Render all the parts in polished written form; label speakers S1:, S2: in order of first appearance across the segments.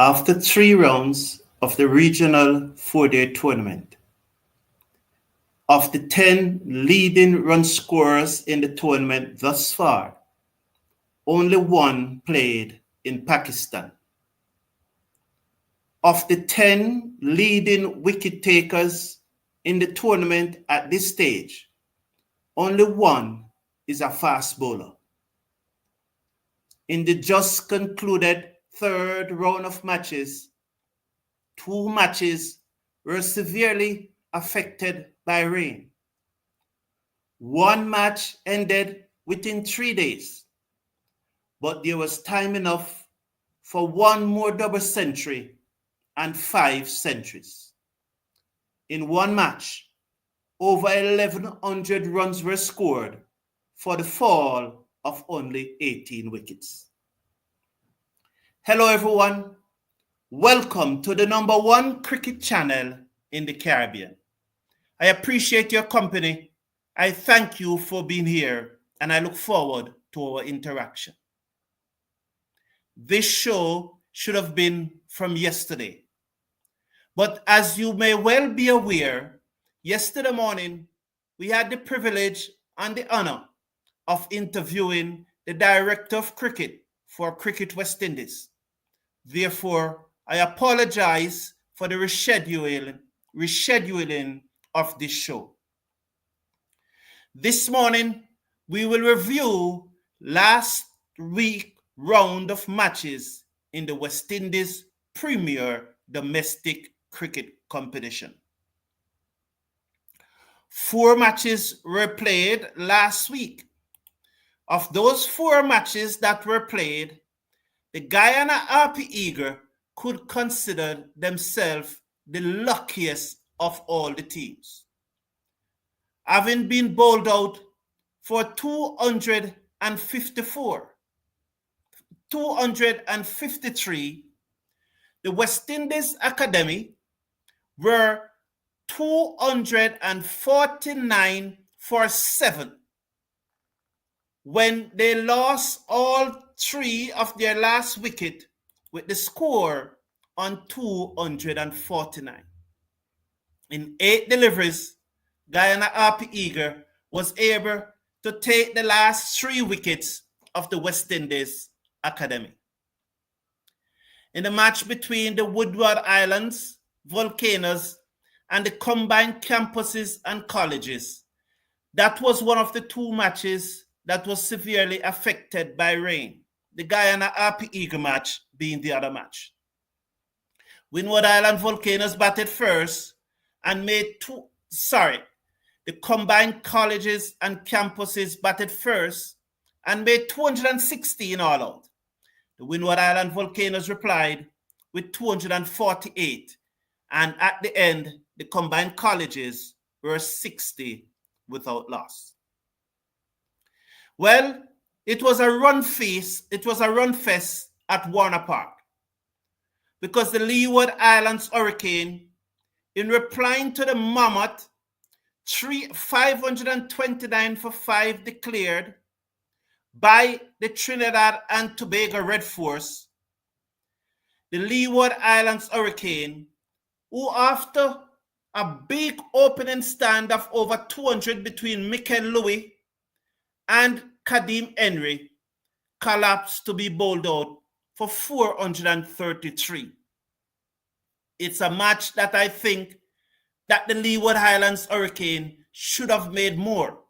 S1: After 3 rounds of the regional 4-day tournament, of the 10 leading run scorers in the tournament thus far, only one played in Pakistan. Of the 10 leading wicket takers in the tournament at this stage, only one is a fast bowler. In the just concluded third round of matches, 2 matches were severely affected by rain. 1 match ended within 3 days, but there was time enough for 1 more double century and 5 centuries. In 1 match, over 1,100 runs were scored for the fall of only 18 wickets. Hello everyone, welcome to the #1 cricket channel in the Caribbean. I appreciate your company. I thank you for being here and I look forward to our interaction. This show should have been from yesterday, but as you may well be aware, yesterday morning we had the privilege and the honor of interviewing the Director of Cricket for Cricket West Indies. Therefore, I apologize for the rescheduling of this show. This morning, we will review last week's round of matches in the West Indies Premier Domestic Cricket Competition. 4 matches were played last week. Of those 4 matches that were played, the Guyana Harpy could consider themselves the luckiest of all the teams. Having been bowled out for 253, the West Indies Academy were 249 for 7 when they lost all 3 of their last wicket with the score on 249. In 8 deliveries, Guyana Harpy was able to take the last 3 wickets of the West Indies Academy. In the match between the Windward Islands, Volcanoes, and the combined campuses and colleges, that was one of the 2 matches that was severely affected by rain, the Guyana Harpy match being the other match. Windward Island Volcanoes batted first and made the combined colleges and campuses batted first and made 216 all out. The Windward Island Volcanoes replied with 248, and at the end, the combined colleges were 60 without loss. Well, it was a run fest at Warner Park, because the Leeward Islands Hurricane, in replying to the Mammoth 529 for 5 declared by the Trinidad and Tobago Red Force, the Leeward Islands Hurricane, who after a big opening stand of over 200 between Michael Louis and Kadeem Henry, collapsed to be bowled out for 433. It's a match that I think that the Leeward Islands Hurricane should have made more,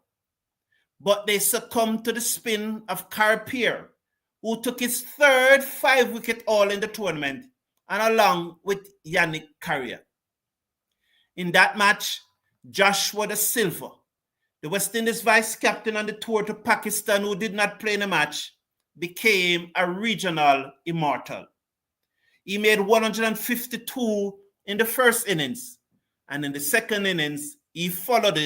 S1: but they succumbed to the spin of Harpy, who took his third 5-wicket haul in the tournament, and along with Yannick Carrier. In that match, Joshua DaSilva, the West Indies vice captain on the tour to Pakistan, who did not play in the match, became a regional immortal. He made 152 in the first innings, and in the second innings, he followed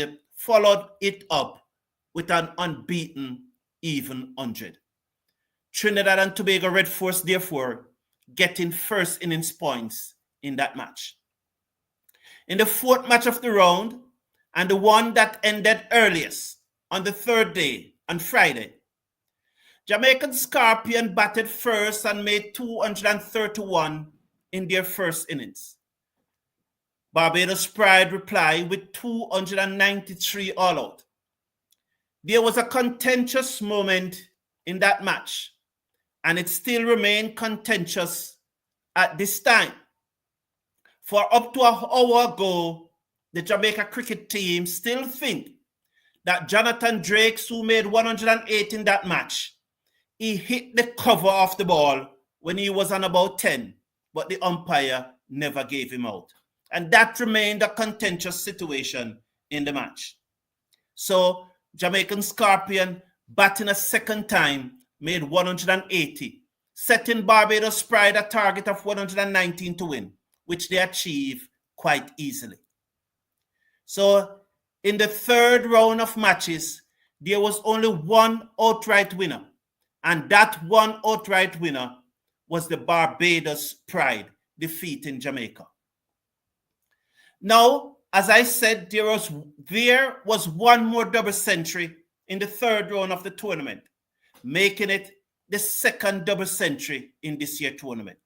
S1: it up with an unbeaten even 100. Trinidad and Tobago Red Force, therefore, getting first innings points in that match. In the 4th match of the round, and the one that ended earliest on the 3rd day, on Friday, Jamaican Scorpion batted first and made 231 in their first innings. Barbados Pride replied with 293 all out. There was a contentious moment in that match, and it still remained contentious at this time. For up to an hour ago, the Jamaica cricket team still think that Jonathan Drakes, who made 108 in that match, he hit the cover of the ball when he was on about 10, but the umpire never gave him out. And that remained a contentious situation in the match. So Jamaican Scorpion, batting a second time, made 180, setting Barbados Pride a target of 119 to win, which they achieved quite easily. So in the third round of matches, there was only one outright winner, and that one outright winner was the Barbados Pride, defeating Jamaica. Now, as I said, there was one more double century in the third round of the tournament, making it the second double century in this year's tournament.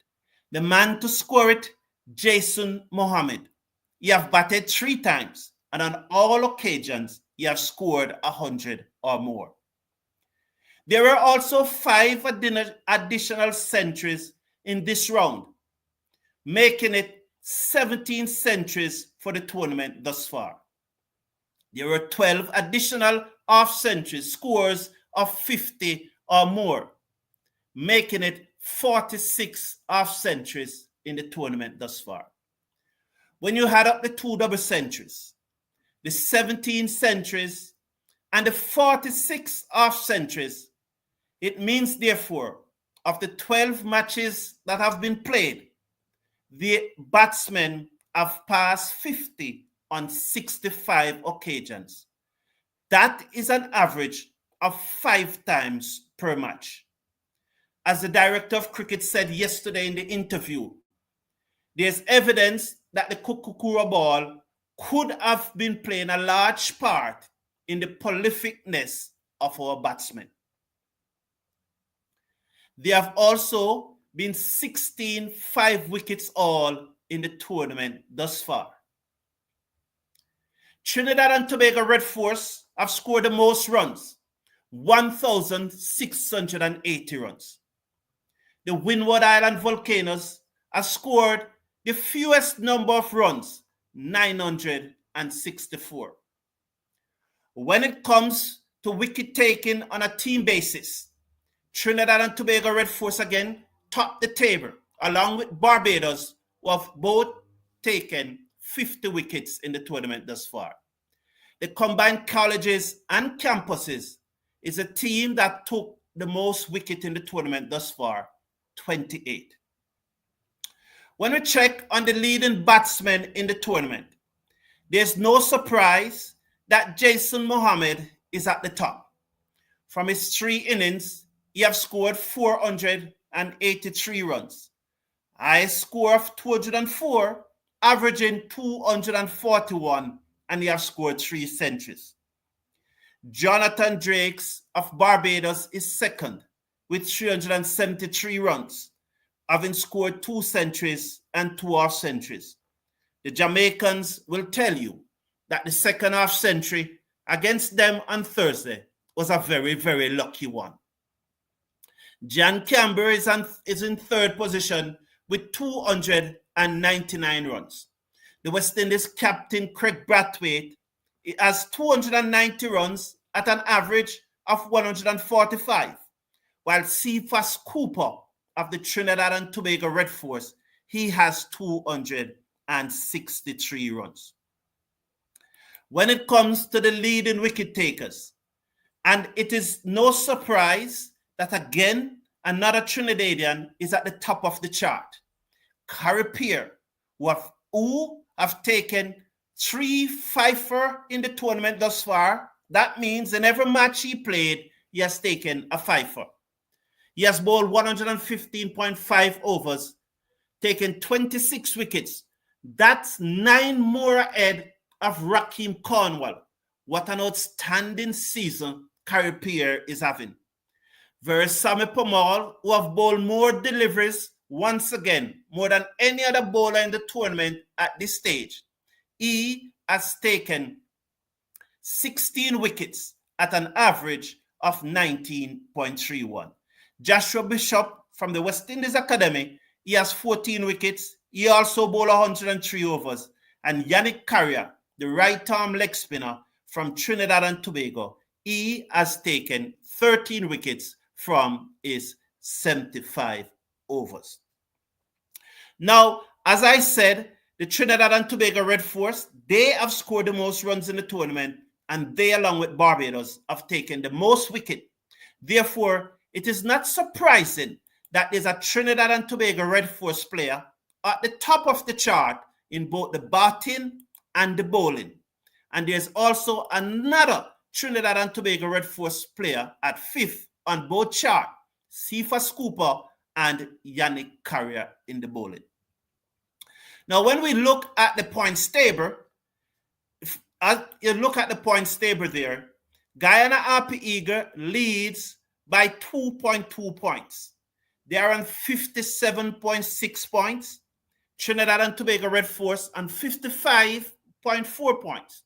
S1: The man to score it, Jason Mohammed. He have batted 3 times, and on all occasions, he have scored 100 or more. There were also 5 additional centuries in this round, making it 17 centuries for the tournament thus far. There were 12 additional half-centuries, scores of 50 or more, making it 46 half-centuries in the tournament thus far. When you add up the 2 double centuries, the 17 centuries, and the 46 half-centuries, it means, therefore, of the 12 matches that have been played, the batsmen have passed 50 on 65 occasions. That is an average of 5 times per match. As the director of cricket said yesterday in the interview, there's evidence that the Kukukura ball could have been playing a large part in the prolificness of our batsmen. There have also been 16 5 wickets all in the tournament thus far. Trinidad and Tobago Red Force have scored the most runs, 1,680 runs. The Windward Island Volcanoes have scored the fewest number of runs, 964. When it comes to wicket taking on a team basis, Trinidad and Tobago Red Force again top the table, along with Barbados, who have both taken 50 wickets in the tournament thus far. The combined colleges and campuses is a team that took the most wicket in the tournament thus far, 28. When we check on the leading batsmen in the tournament, there's no surprise that Jason Mohammed is at the top. From his 3 innings, he has scored 483 runs. Highest score of 204, averaging 241, and he has scored 3 centuries. Jonathan Drakes of Barbados is second with 373 runs, having scored 2 centuries and 2 half centuries. The Jamaicans will tell you that the second half century against them on Thursday was a very, very lucky one. Jan Camber is in third position with 299 runs. The West Indies captain Craig Brathwaite has 290 runs at an average of 145, while Cephas Cooper of the Trinidad and Tobago Red Force, he has 263 runs. When it comes to the leading wicket takers, and it is no surprise that again, another Trinidadian is at the top of the chart. Harpy, who have taken 3 fifer in the tournament thus far. That means in every match he played, he has taken a fifer. He has bowled 115.5 overs, taken 26 wickets. That's 9 more ahead of Raheem Cornwall. What an outstanding season Harpy is having. Versamy Pamal, who have bowled more deliveries once again, more than any other bowler in the tournament at this stage. He has taken 16 wickets at an average of 19.31. Joshua Bishop from the West Indies Academy, he has 14 wickets. He also bowled 103 overs. And Yannick Carrier, the right-arm leg spinner from Trinidad and Tobago, he has taken 13 wickets from his 75 overs. Now, as I said, the Trinidad and Tobago Red Force, they have scored the most runs in the tournament, and they, along with Barbados, have taken the most wicket. Therefore, it is not surprising that there's a Trinidad and Tobago Red Force player at the top of the chart in both the batting and the bowling. And there's also another Trinidad and Tobago Red Force player at fifth on both charts, Cephas Cooper and Yannick Carrier in the bowling. Now, when we look at the points table, as you look at the points table there, Guyana Harpy Eagle leads by 2.2 points. They are on 57.6 points. Trinidad and Tobago Red Force on 55.4 points.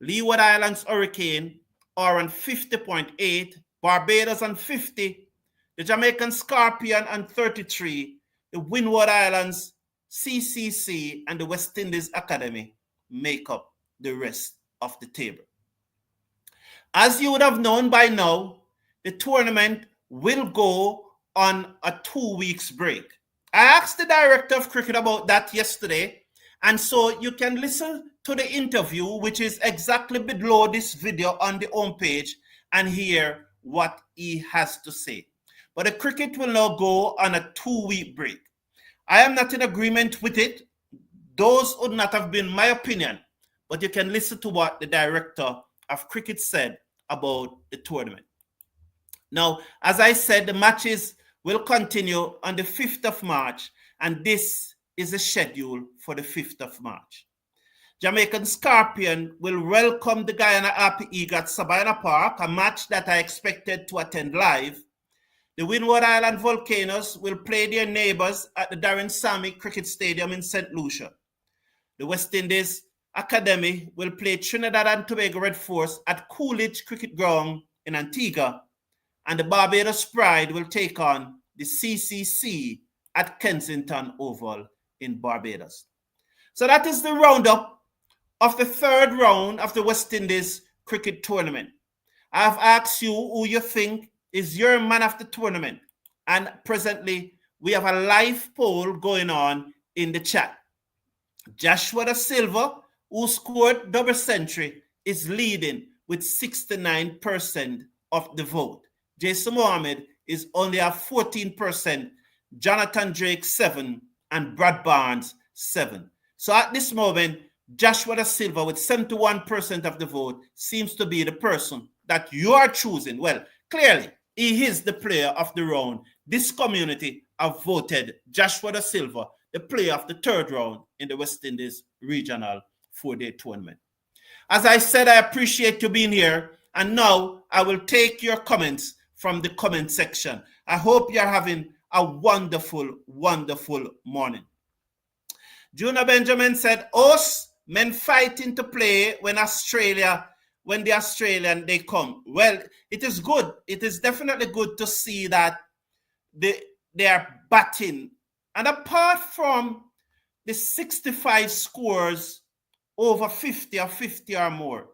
S1: Leeward Islands Hurricane are on 50.8. Barbados on 50. The Jamaican Scorpion on 33. The Windward Islands, CCC, and the West Indies Academy make up the rest of the table. As you would have known by now, the tournament will go on a 2 weeks break. I asked the director of cricket about that yesterday, and so you can listen to the interview, which is exactly below this video on the homepage, and hear what he has to say. But the cricket will now go on a 2-week break. I am not in agreement with it. Those would not have been my opinion, but you can listen to what the director of cricket said about the tournament. Now, as I said, the matches will continue on the 5th of March, and this is the schedule for the 5th of March. Jamaican Scorpion will welcome the Guyana Harpy Eagle at Savannah Park, a match that I expected to attend live. The Windward Island Volcanoes will play their neighbors at the Darren Sammy Cricket Stadium in St. Lucia. The West Indies Academy will play Trinidad and Tobago Red Force at Coolidge Cricket Ground in Antigua, and the Barbados Pride will take on the CCC at Kensington Oval in Barbados. So that is the roundup of the third round of the West Indies cricket tournament. I have asked you who you think is your man of the tournament, and presently we have a live poll going on in the chat. Joshua DaSilva, who scored double century, is leading with 69% of the vote. Jason Mohammed is only at 14%, Jonathan Drake 7%, and Brad Barnes 7%. So at this moment, Joshua DaSilva with 71% of the vote seems to be the person that you are choosing. Well, clearly, he is the player of the round. This community have voted Joshua DaSilva the player of the third round in the West Indies Regional 4-day tournament. As I said, I appreciate you being here, and now I will take your comments from the comment section. I hope you're having a wonderful, wonderful morning. Juna Benjamin said, us men fighting to play when the Australian they come. Well, it is good. It is definitely good to see that they are batting. And apart from the 65 scores over 50 or 50 or more,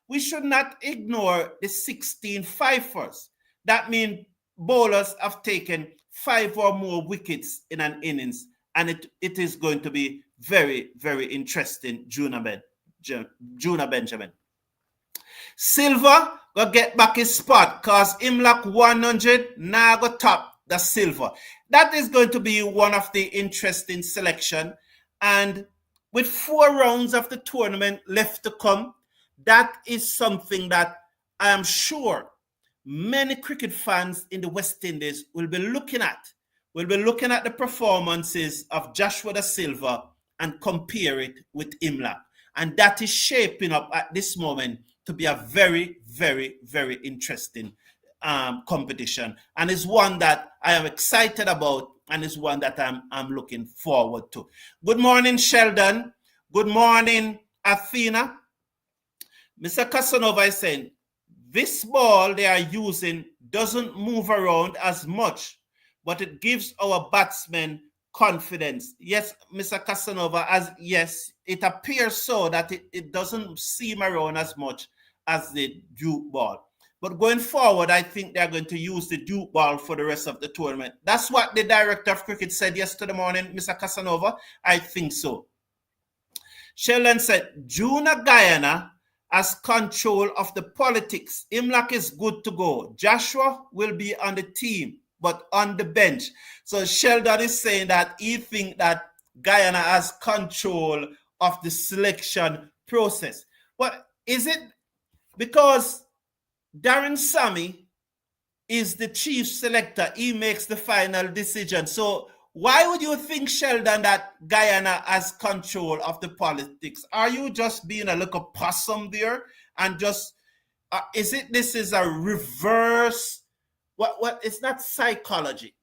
S1: we should not ignore the 16 fifers. That means bowlers have taken 5 or more wickets in an innings, and it is going to be very, very interesting, Juna Benjamin. Silva go get back his spot because Imlak 100 now go top DaSilva. That is going to be one of the interesting selection. And with 4 rounds of the tournament left to come, that is something that I am sure many cricket fans in the West Indies will be looking at. We'll be looking at the performances of Joshua DaSilva and compare it with Imlak. And that is shaping up at this moment to be a very, very, very interesting competition. And is one that I am excited about and it's one that I'm looking forward to. Good morning, Sheldon. Good morning, Athena. Mr. Casanova is saying, this ball they are using doesn't move around as much, but it gives our batsmen confidence. Yes, Mr. Casanova, yes, it appears so that it doesn't seem around as much as the Duke ball. But going forward, I think they're going to use the Duke ball for the rest of the tournament. That's what the director of cricket said yesterday morning, Mr. Casanova. I think so. Sheldon said, Junior Guyana has control of the politics. Imlak is good to go. Joshua will be on the team, but on the bench. So Sheldon is saying that he thinks that Guyana has control of the selection process. But is it because Darren Sammy is the chief selector? He makes the final decision. So why would you think, Sheldon, that Guyana has control of the politics? Are you just being a little possum there and just, this is a reverse, what it's not psychology,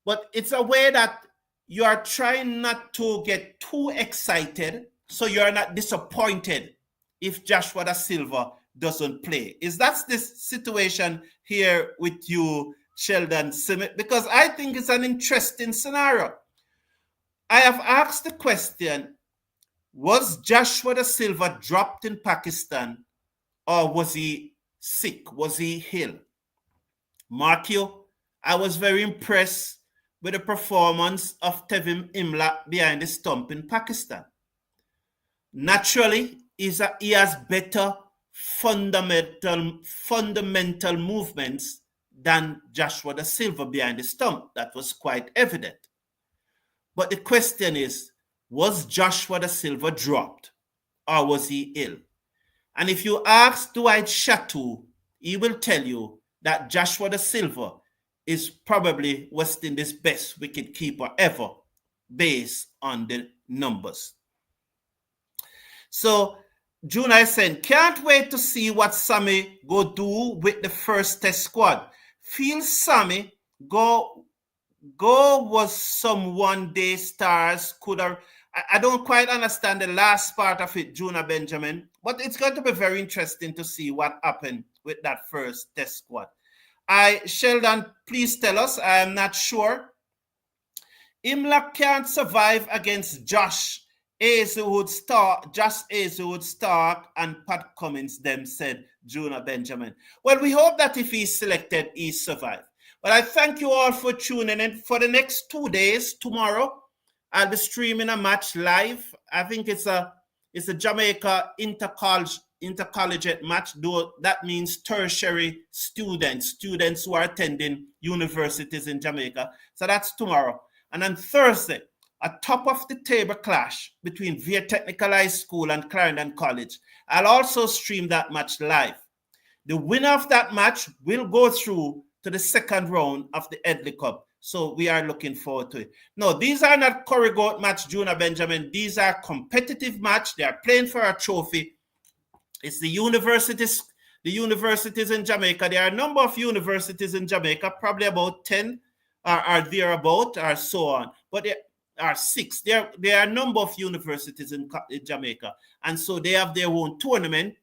S1: but it's a way that you are trying not to get too excited so you're not disappointed if Joshua DaSilva doesn't play. Is that this situation here with you, Sheldon Simmet? Because I think it's an interesting scenario. I have asked the question, was Joshua DaSilva dropped in Pakistan or was he sick? Was he ill? Mark you, I was very impressed with the performance of Tevin Imlak behind the stump in Pakistan. Naturally, he has better fundamental movements than Joshua DaSilva behind the stump. That was quite evident. But the question is, was Joshua DaSilva dropped or was he ill? And if you ask Dwight Shatu, he will tell you that Joshua DaSilva is probably West Indies' best wicketkeeper ever based on the numbers. So June, I said, can't wait to see what Sammy go do with the first test squad. Feel Sammy go was some one-day stars could have. I don't quite understand the last part of it, Juna Benjamin, but it's going to be very interesting to see what happened with that first test squad. Sheldon, please tell us. I am not sure. Imlak can't survive against Josh Hazelwood Stark, and Pat Cummins, them said Juna Benjamin. Well, we hope that if he's selected, he survives. But I thank you all for tuning in. For the next 2 days, tomorrow, I'll be streaming a match live. I think it's a Jamaica intercollegiate match, though that means tertiary students who are attending universities in Jamaica. So that's tomorrow. And on Thursday, a top-of-the-table clash between Vere Technical High School and Clarendon College. I'll also stream that match live. The winner of that match will go through to the second round of the Headley Cup. So we are looking forward to it. No, these are not Corrigoat match, Juna Benjamin. These are competitive match. They are playing for a trophy. It's the universities in Jamaica. There are a number of universities in Jamaica, probably about 10 are thereabout or so on. But there are 6. There are a number of universities in Jamaica. And so they have their own tournament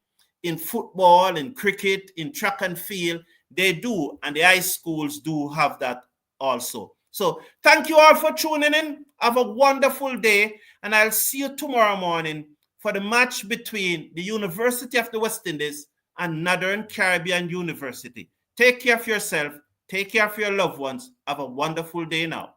S1: in football, in cricket, in track and field. They do, and the high schools do have that also. So thank you all for tuning in. Have a wonderful day, and I'll see you tomorrow morning for the match between the University of the West Indies and Northern Caribbean University. Take care of yourself. Take care of your loved ones. Have a wonderful day now.